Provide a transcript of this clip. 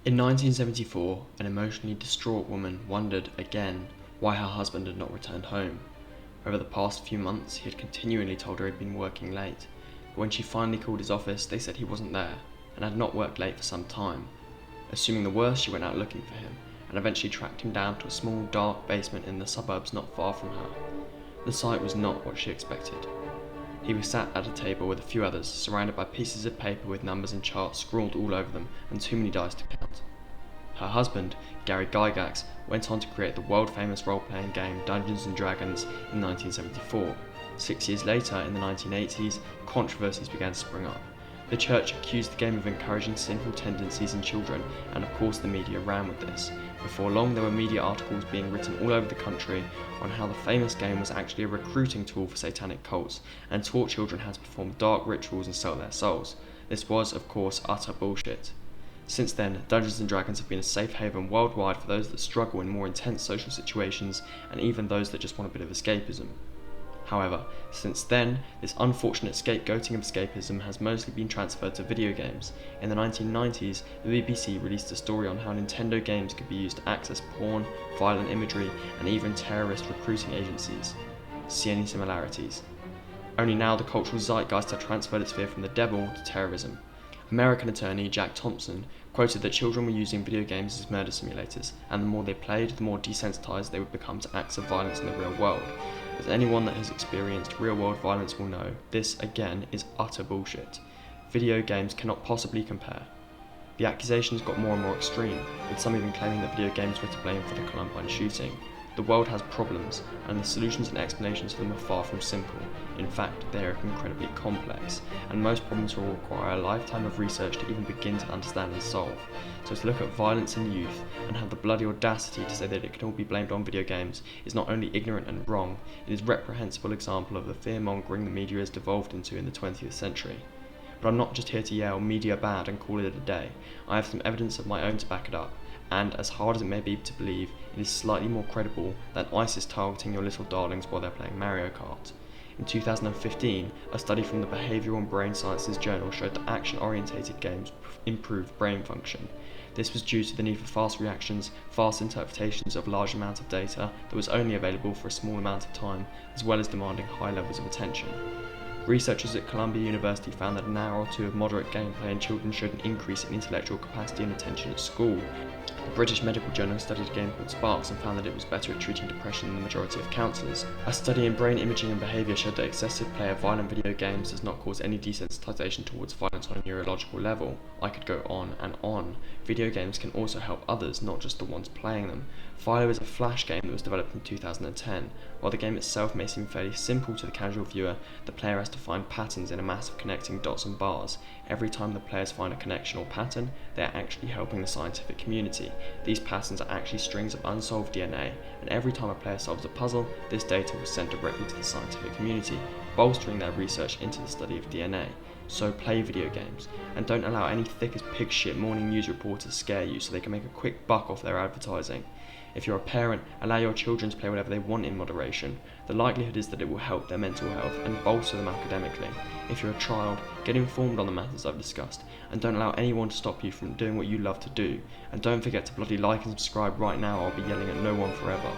In 1974, an emotionally distraught woman wondered again why her husband had not returned home. Over the past few months, he had continually told her he'd been working late, but when she finally called his office, they said he wasn't there and had not worked late for some time. Assuming the worst, she went out looking for him and eventually tracked him down to a small, dark basement in the suburbs not far from her. The sight was not what she expected. He was sat at a table with a few others, surrounded by pieces of paper with numbers and charts scrawled all over them and too many dice to count. Her husband, Gary Gygax, went on to create the world-famous role-playing game Dungeons & Dragons in 1974. 6 years later, in the 1980s, controversies began to spring up. The church accused the game of encouraging sinful tendencies in children, and of course the media ran with this. Before long, there were media articles being written all over the country on how the famous game was actually a recruiting tool for satanic cults, and taught children how to perform dark rituals and sell their souls. This was, of course, utter bullshit. Since then, Dungeons & Dragons have been a safe haven worldwide for those that struggle in more intense social situations, and even those that just want a bit of escapism. However, since then, this unfortunate scapegoating of escapism has mostly been transferred to video games. In the 1990s, the BBC released a story on how Nintendo games could be used to access porn, violent imagery, and even terrorist recruiting agencies. See any similarities? Only now the cultural zeitgeist had transferred its fear from the devil to terrorism. American attorney Jack Thompson quoted that children were using video games as murder simulators, and the more they played, the more desensitized they would become to acts of violence in the real world. As anyone that has experienced real-world violence will know, this, again, is utter bullshit. Video games cannot possibly compare. The accusations got more and more extreme, with some even claiming that video games were to blame for the Columbine shooting. The world has problems, and the solutions and explanations for them are far from simple. In fact, they are incredibly complex, and most problems will require a lifetime of research to even begin to understand and solve. So to look at violence in youth and have the bloody audacity to say that it can all be blamed on video games is not only ignorant and wrong, it is a reprehensible example of the fear-mongering the media has devolved into in the 20th century. But I'm not just here to yell media bad and call it a day. I have some evidence of my own to back it up. And as hard as it may be to believe, it is slightly more credible than ISIS targeting your little darlings while they're playing Mario Kart. In 2015, a study from the Behavioral and Brain Sciences journal showed that action-orientated games improved brain function. This was due to the need for fast reactions, fast interpretations of large amounts of data that was only available for a small amount of time, as well as demanding high levels of attention. Researchers at Columbia University found that an hour or two of moderate gameplay in children showed an increase in intellectual capacity and attention at school. The British Medical Journal studied a game called Sparks and found that it was better at treating depression than the majority of counsellors. A study in brain imaging and behaviour showed that excessive play of violent video games does not cause any desensitisation towards violence on a neurological level. I could go on and on. Video games can also help others, not just the ones playing them. Philo is a flash game that was developed in 2010. While the game itself may seem fairly simple to the casual viewer, the player has to find patterns in a mass of connecting dots and bars. Every time the players find a connection or pattern, they are actually helping the scientific community. These patterns are actually strings of unsolved DNA, and every time a player solves a puzzle, this data was sent directly to the scientific community, bolstering their research into the study of DNA. So play video games, and don't allow any thick as pig shit morning news reporters scare you so they can make a quick buck off their advertising. If you're a parent, allow your children to play whatever they want in moderation. The likelihood is that it will help their mental health and bolster them academically. If you're a child, get informed on the matters I've discussed, and don't allow anyone to stop you from doing what you love to do. And don't forget to bloody like and subscribe right now, or I'll be yelling at no one forever.